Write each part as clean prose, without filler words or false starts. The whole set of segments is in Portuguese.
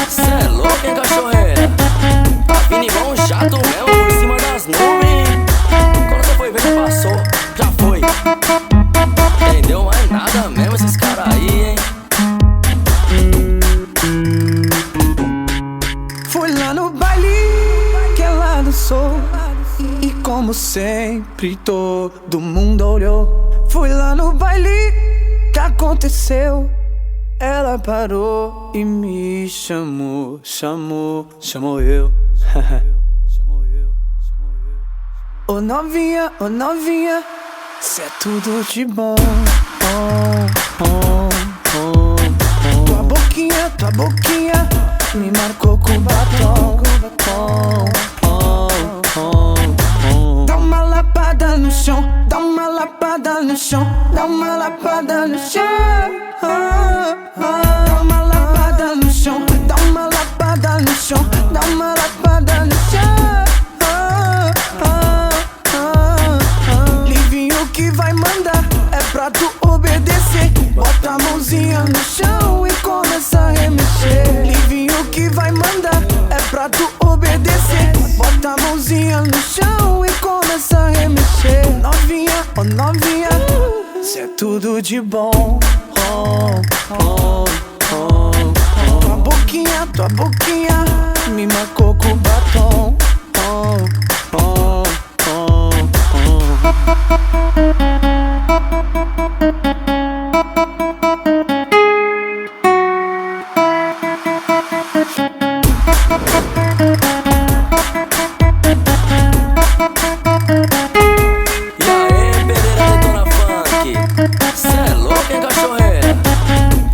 Cê é louco, hein, cachorreira? Tá vindo igual um chato mesmo por cima das nuvens. Quando você foi ver que passou, já foi. Entendeu mais nada mesmo esses caras aí, hein? Fui lá no baile que ela dançou, e como sempre todo mundo olhou. Fui lá no baile que aconteceu, ela parou e me chamou, chamou eu. Ô novinha, cê é tudo de bom. Tua boquinha me marcou com batom. Dá uma lapada no chão, dá uma lapada no chão, dá uma lapada no chão. Dá uma lapada no chão, dá uma lapada no chão, dá uma lapada no chão. Livinho que vai mandar, é pra tu obedecer. Bota a mãozinha no chão e começa a remexer. Livinho que vai mandar, é pra tu obedecer. Bota a mãozinha no chão e começa a remexer. Novinha, oh novinha, cê é tudo de bom. Tua boquinha me marcou com batom. E aí, Pereira Detona Funk? Cê é louco, hein, cachorreira?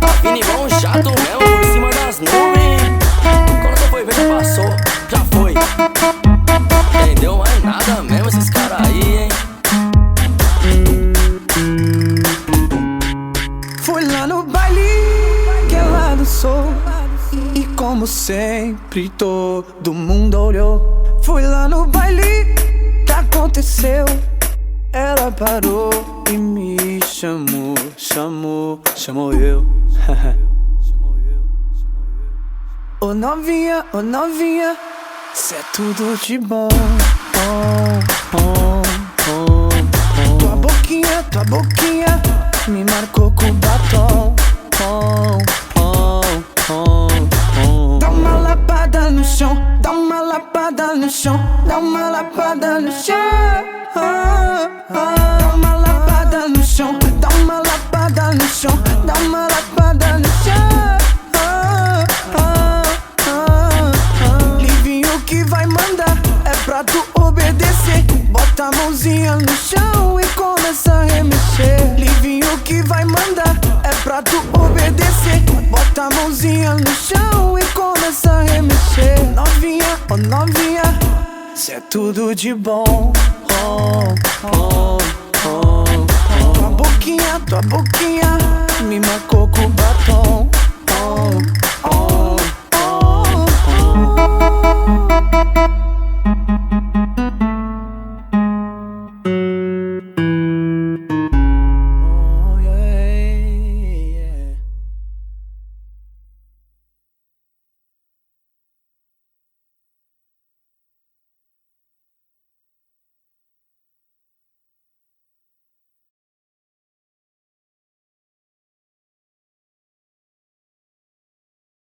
Tá vindo igual um chato mesmo por cima das nuvens. Quando você foi ver que passou, já foi. Entendeu mais nada mesmo esses caras aí, hein? Fui lá no baile que ela dançou, e como sempre todo mundo olhou. Fui lá no baile que aconteceu, ela parou e me chamou eu. Ô novinha, cê é tudo de bom. Tua boquinha me marcou com batom. Dá uma lapada no chão, dá uma lapada no chão, dá uma lapada no chão. Dá uma lapada no chão, dá uma lapada no chão, dá uma lapada no chão. Livinho que vai mandar, é pra tu obedecer. Bota a mãozinha no chão e começa a remexer. Livinho que vai mandar, é pra tu obedecer. Bota a mãozinha no chão e começa a remexer. Novinha, oh novinha, cê é tudo de bom. Tua boquinha me marcou com batom.